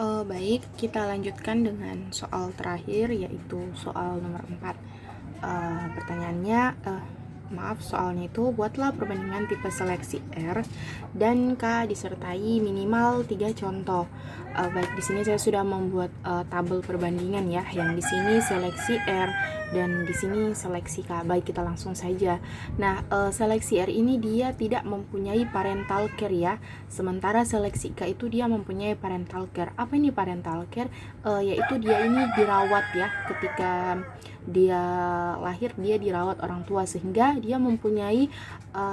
Baik, kita lanjutkan dengan soal terakhir, yaitu soal nomor 4. Pertanyaannya, soalnya itu buatlah perbandingan tipe seleksi R dan K disertai minimal 3 contoh. Baik, di sini saya sudah membuat tabel perbandingan ya, yang di sini seleksi R dan di sini seleksi K. Baik, kita langsung saja. Nah, seleksi R ini dia tidak mempunyai parental care ya, sementara seleksi K itu dia mempunyai parental care. Apa ini parental care? Yaitu dia ini dirawat ya, ketika dia lahir dia dirawat orang tua sehingga dia mempunyai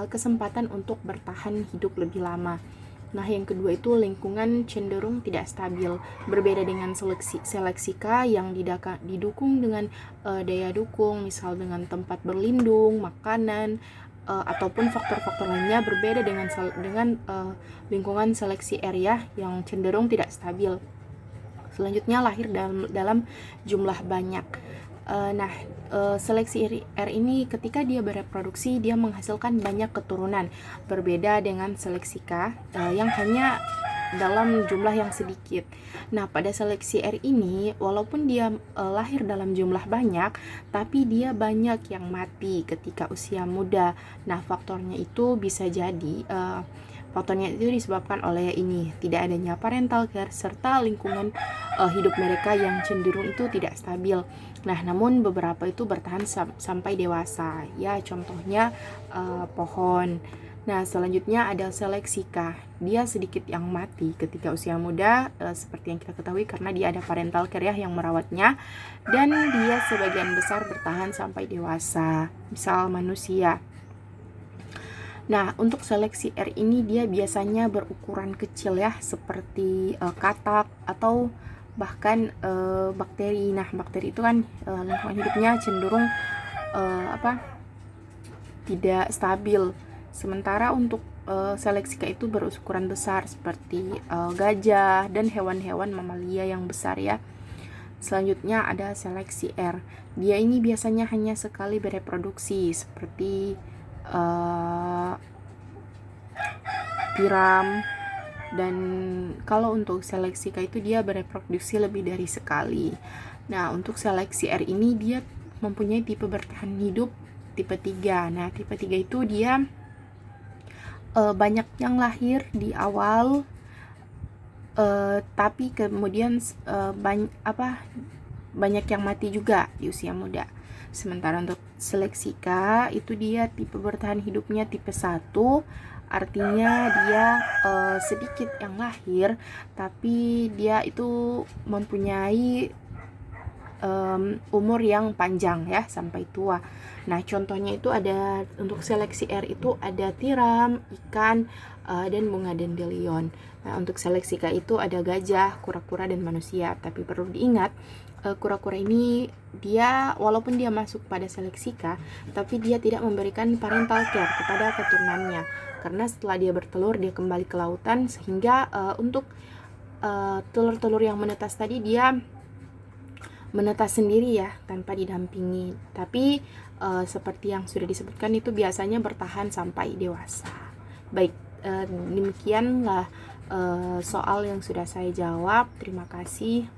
kesempatan untuk bertahan hidup lebih lama. Nah, yang kedua itu lingkungan cenderung tidak stabil. Berbeda dengan seleksi K yang didukung dengan daya dukung, misal dengan tempat berlindung, makanan, ataupun faktor-faktor lainnya. Berbeda dengan lingkungan seleksi R ya, yang cenderung tidak stabil. Selanjutnya lahir dalam jumlah banyak. Seleksi R ini ketika dia bereproduksi dia menghasilkan banyak keturunan, berbeda dengan seleksi K yang hanya dalam jumlah yang sedikit. Nah, pada seleksi R ini walaupun dia lahir dalam jumlah banyak, tapi dia banyak yang mati ketika usia muda. Nah, faktornya itu bisa jadi faktornya itu disebabkan oleh ini, tidak adanya parental care serta lingkungan hidup mereka yang cenderung itu tidak stabil. Nah, namun beberapa itu bertahan sampai dewasa. Ya, contohnya pohon. Nah, selanjutnya ada seleksi K. Dia sedikit yang mati ketika usia muda, seperti yang kita ketahui karena dia ada parental care ya yang merawatnya, dan dia sebagian besar bertahan sampai dewasa. Misal manusia. Nah, untuk seleksi R ini dia biasanya berukuran kecil ya, seperti katak atau bahkan bakteri. Nah, bakteri itu kan lingkungan hidupnya cenderung tidak stabil. Sementara untuk seleksi K itu berukuran besar seperti gajah dan hewan-hewan mamalia yang besar ya. Selanjutnya ada seleksi R. Dia ini biasanya hanya sekali bereproduksi seperti tiram, dan kalau untuk seleksi K itu dia bereproduksi lebih dari sekali. Nah, untuk seleksi R ini dia mempunyai tipe bertahan hidup tipe 3. Nah, tipe 3 itu dia banyak yang lahir di awal, tapi kemudian banyak yang mati juga di usia muda. Sementara untuk seleksi K itu dia tipe bertahan hidupnya tipe 1, artinya dia sedikit yang lahir, tapi dia itu mempunyai umur yang panjang ya, sampai tua. Nah, contohnya itu ada untuk seleksi R itu ada tiram, ikan, dan bunga dandelion. Nah, untuk seleksi K itu ada gajah, kura-kura, dan manusia. Tapi perlu diingat, kura-kura ini dia walaupun dia masuk pada seleksi K, tapi dia tidak memberikan parental care kepada keturunannya. Karena setelah dia bertelur, dia kembali ke lautan, sehingga untuk telur-telur yang menetas tadi dia menetas sendiri ya, tanpa didampingi. Tapi seperti yang sudah disebutkan itu biasanya bertahan sampai dewasa. Baik, demikianlah soal yang sudah saya jawab. Terima kasih.